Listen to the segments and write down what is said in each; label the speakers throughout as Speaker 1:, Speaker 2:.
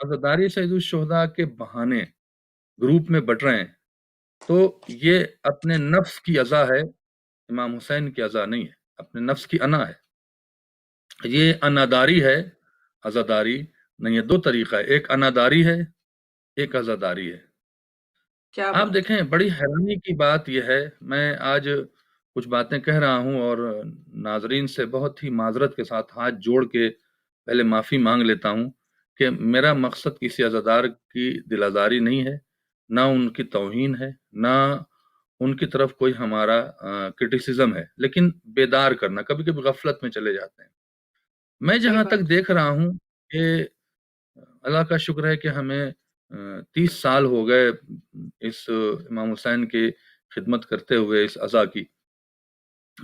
Speaker 1: عزاداری سید الشہداء کے بہانے گروپ میں بٹ رہے ہیں تو یہ اپنے نفس کی عزا ہے، امام حسین کی عزا نہیں ہے، اپنے نفس کی انا ہے، یہ اناداری ہے، عزاداری نہیں ہے۔ دو طریقہ ہے، ایک اناداری ہے، ایک عزاداری ہے۔
Speaker 2: کیا
Speaker 1: آپ
Speaker 2: بات
Speaker 1: دیکھیں بڑی حیرانی کی بات یہ ہے، میں آج کچھ باتیں کہہ رہا ہوں اور ناظرین سے بہت ہی معذرت کے ساتھ ہاتھ جوڑ کے پہلے معافی مانگ لیتا ہوں کہ میرا مقصد کسی عزادار کی دل آزاری نہیں ہے، نہ ان کی توہین ہے، نہ ان کی طرف کوئی ہمارا کرٹیسزم ہے، لیکن بیدار کرنا، کبھی کبھی غفلت میں چلے جاتے ہیں۔ میں
Speaker 2: صحیح
Speaker 1: جہاں تک
Speaker 2: بات
Speaker 1: دیکھ رہا ہوں کہ اللہ کا شکر ہے کہ ہمیں 30 سال ہو گئے اس امام حسین کی خدمت کرتے ہوئے اس عزا کی،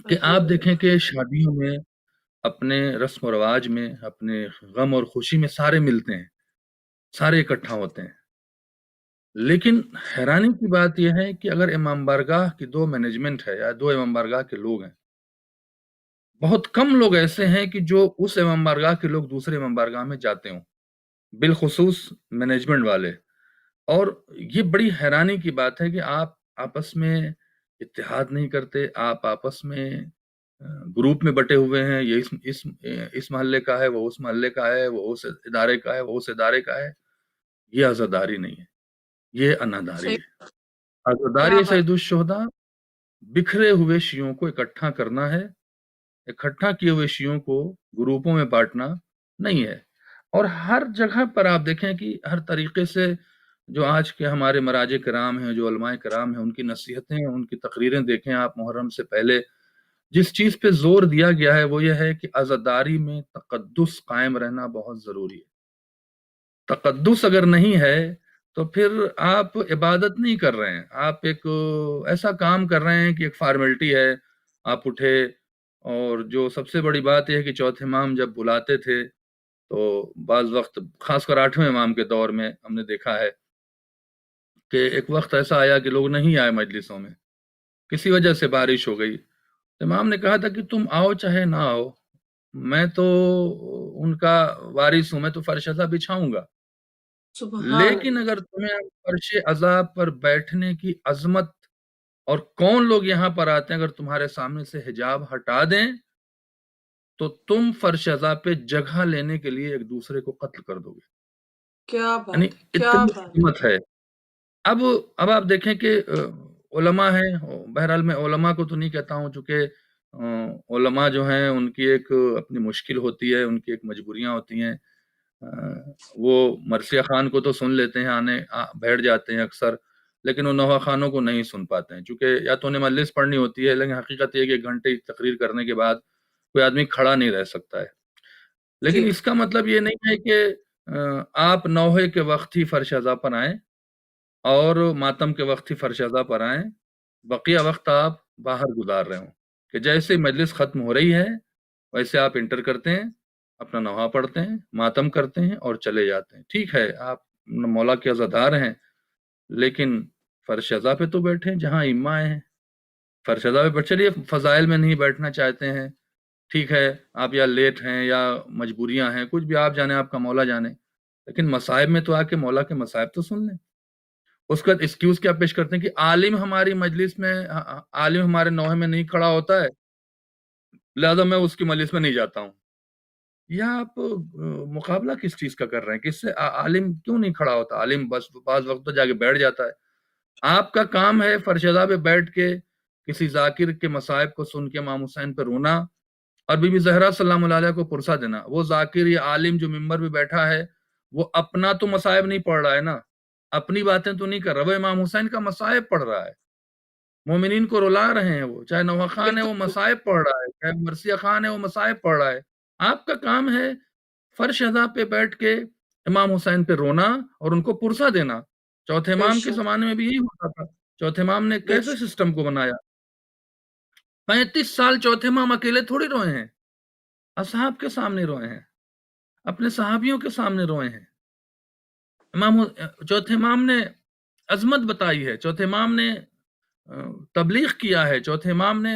Speaker 1: کہ آپ دیکھیں
Speaker 2: الحمدللہ۔
Speaker 1: کہ شادیوں میں، اپنے رسم و رواج میں، اپنے غم اور خوشی میں سارے ملتے ہیں، سارے اکٹھا ہوتے ہیں، لیکن حیرانی کی بات یہ ہے کہ اگر امام بارگاہ کی دو مینجمنٹ ہے یا دو امام بارگاہ کے لوگ ہیں، بہت کم لوگ ایسے ہیں کہ جو اس امام بارگاہ کے لوگ دوسرے امام بارگاہ میں جاتے ہوں، بالخصوص مینجمنٹ والے۔ اور یہ بڑی حیرانی کی بات ہے کہ آپ آپس میں اتحاد نہیں کرتے، آپ آپس میں گروپ میں بٹے ہوئے ہیں، یہ اس محلے کا ہے، وہ اس محلے کا ہے، وہ اس ادارے کا ہے، وہ اس ادارے کا ہے۔ یہ عزاداری نہیں ہے، یہ اناداری
Speaker 2: صحیح۔
Speaker 1: ہے۔
Speaker 2: کیا
Speaker 1: عزاداری
Speaker 2: بات۔
Speaker 1: سید الشہداء بکھرے ہوئے شیعوں کو اکٹھا کرنا ہے، اکٹھا کیے ہوئے شیعوں کو گروپوں میں بانٹنا نہیں ہے۔ اور ہر جگہ پر آپ دیکھیں کہ ہر طریقے سے جو آج کے ہمارے مراجع کرام ہیں، جو علماء کرام ہیں، ان کی نصیحتیں، ان کی تقریریں دیکھیں آپ محرم سے پہلے، جس چیز پہ زور دیا گیا ہے وہ یہ ہے کہ عزاداری میں تقدس قائم رہنا بہت ضروری ہے۔ تقدس اگر نہیں ہے تو پھر آپ عبادت نہیں کر رہے ہیں، آپ ایک ایسا کام کر رہے ہیں کہ ایک فارمیلٹی ہے، آپ اٹھے۔ اور جو سب سے بڑی بات یہ ہے کہ چوتھے امام جب بلاتے تھے تو بعض وقت، خاص کر 8ویں امام کے دور میں ہم نے دیکھا ہے کہ ایک وقت ایسا آیا کہ لوگ نہیں آئے مجلسوں میں، کسی وجہ سے بارش ہو گئی، امام نے کہا تھا کہ تم آؤ چاہے نہ آؤ، میں تو ان کا وارث ہوں، میں تو فرش ازا بچھاؤں گا،
Speaker 2: سبحان
Speaker 1: لیکن
Speaker 2: اللہ۔
Speaker 1: اگر تمہیں فرش ازا پر بیٹھنے کی عظمت اور کون لوگ یہاں پر آتے ہیں اگر تمہارے سامنے سے حجاب ہٹا دیں تو تم فرش ازا پہ جگہ لینے کے لیے ایک دوسرے کو قتل کر دو گے،
Speaker 2: کیا
Speaker 1: یعنی
Speaker 2: بات ہے، کیا
Speaker 1: اتنی
Speaker 2: بات ہے۔
Speaker 1: قیمت ہے۔ اب آپ دیکھیں کہ علماء ہیں، بہرحال میں علماء کو تو نہیں کہتا ہوں، چونکہ علماء جو ہیں ان کی ایک اپنی مشکل ہوتی ہے، ان کی ایک مجبوریاں ہوتی ہیں، وہ مرثیہ خان کو تو سن لیتے ہیں، بیٹھ جاتے ہیں اکثر، لیکن وہ نوحہ خانوں کو نہیں سن پاتے ہیں، چونکہ یا تو انہیں مجلس پڑھنی ہوتی ہے، لیکن حقیقت یہ کہ 1 گھنٹے تقریر کرنے کے بعد کوئی آدمی کھڑا نہیں رہ سکتا ہے۔
Speaker 2: جی۔
Speaker 1: لیکن اس کا مطلب یہ نہیں ہے کہ آپ نوحے کے وقت ہی فرش ازا پر آئیں اور ماتم کے وقت ہی فرش ازا پر آئیں، بقیہ وقت آپ باہر گزار رہے ہوں، کہ جیسے مجلس ختم ہو رہی ہے ویسے آپ انٹر کرتے ہیں، اپنا نوحہ پڑھتے ہیں، ماتم کرتے ہیں اور چلے جاتے ہیں۔ ٹھیک ہے، آپ مولا کے عزادار ہیں، لیکن فرش ازا پہ تو بیٹھیں جہاں ائمہ آئے ہیں، فرش ازا پہ بیٹھ، چلیے فضائل میں نہیں بیٹھنا چاہتے ہیں، ٹھیک ہے، آپ یا لیٹ ہیں یا مجبوریاں ہیں، کچھ بھی، آپ جانے، آپ کا مولا جانے، لیکن مصائب میں تو آ کے مولا کے مصائب تو سن لیں۔ اس کا ایکسکیوز کیا پیش کرتے ہیں کہ عالم ہماری مجلس میں، عالم ہمارے نوحے میں نہیں کھڑا ہوتا ہے لہذا میں اس کی مجلس میں نہیں جاتا ہوں۔ یا آپ مقابلہ کس چیز کا کر رہے ہیں؟ کس سے؟ عالم کیوں نہیں کھڑا ہوتا؟ عالم بس بعض وقت تو جا کے بیٹھ جاتا ہے۔ آپ کا کام ہے فرش ازا پہ بیٹھ کے کسی ذاکر کے مصائب کو سن کے امام حسین پہ رونا اور بی بی زہرا سلام اللہ علیہ کو پرسہ دینا۔ وہ ذاکر یا عالم جو ممبر پہ بیٹھا ہے وہ اپنا تو مصائب نہیں پڑھ رہا ہے نا، اپنی باتیں تو نہیں کر رہا، وہ امام حسین کا مصائب پڑھ رہا ہے، مومنین کو رلا رہے ہیں، وہ چاہے نوحہ خان ہے وہ
Speaker 2: بالکل۔
Speaker 1: مصائب پڑھ رہا ہے، چاہے مرثیہ خان ہے وہ مصائب پڑھ رہا ہے۔ آپ کا کام ہے فرش ازا پہ بیٹھ کے امام حسین پہ رونا اور ان کو پرسہ دینا۔ چوتھے
Speaker 2: بے
Speaker 1: امام کے
Speaker 2: شک،
Speaker 1: زمانے میں بھی یہی ہوتا تھا۔ چوتھے امام نے
Speaker 2: بے
Speaker 1: کیسے
Speaker 2: شک۔
Speaker 1: سسٹم کو بنایا؟ 35 سال چوتھے امام اکیلے تھوڑی روئے ہیں، اصحاب کے سامنے روئے ہیں، اپنے صحابیوں کے سامنے روئے ہیں۔ چوتھے امام نے عظمت بتائی ہے، چوتھے امام نے تبلیغ کیا ہے، چوتھے امام نے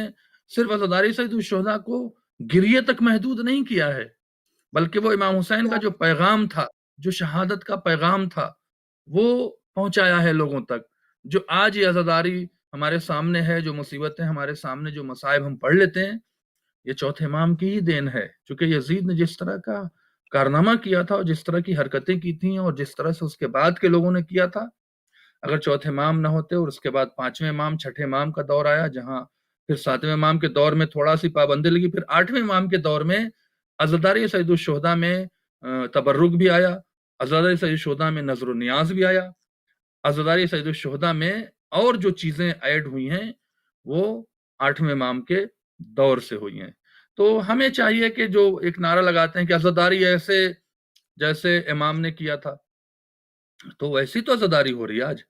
Speaker 1: صرف عزاداری سید الشہداء کو گریے تک محدود نہیں کیا ہے، بلکہ وہ امام حسین کا
Speaker 2: کیا
Speaker 1: جو پیغام تھا، جو شہادت کا پیغام تھا، وہ پہنچایا ہے لوگوں تک۔ جو آج یہ عزاداری ہمارے سامنے ہے، جو مصیبتیں ہمارے سامنے، جو مصائب ہم پڑھ لیتے ہیں، یہ چوتھے امام کی ہی دین ہے، چونکہ یزید نے جس طرح کا کارنامہ کیا تھا اور جس طرح کی حرکتیں کی تھیں اور جس طرح سے اس کے بعد کے لوگوں نے کیا تھا، اگر چوتھے امام نہ ہوتے اور اس کے بعد پانچویں امام، چھٹے امام کا دور آیا، جہاں پھر ساتویں امام کے دور میں تھوڑا سی پابندی لگی، پھر آٹھویں امام کے دور میں عزاداری سید الشہداء میں تبرک بھی آیا، عزاداری سید الشہداء میں نظر و نیاز بھی آیا، عزاداری سید الشہداء میں اور جو چیزیں ایڈ ہوئی ہیں وہ آٹھویں امام کے دور سے ہوئی ہیں۔ تو ہمیں چاہیے کہ جو ایک نعرہ لگاتے ہیں کہ عزاداری ایسے جیسے امام نے کیا تھا، تو ویسی تو عزاداری ہو رہی ہے آج،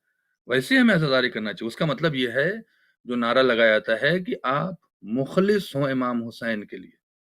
Speaker 1: ویسی ہمیں عزاداری کرنا چاہیے۔ اس کا مطلب یہ ہے جو نعرہ لگایا جاتا ہے کہ آپ مخلص ہوں امام حسین کے لیے،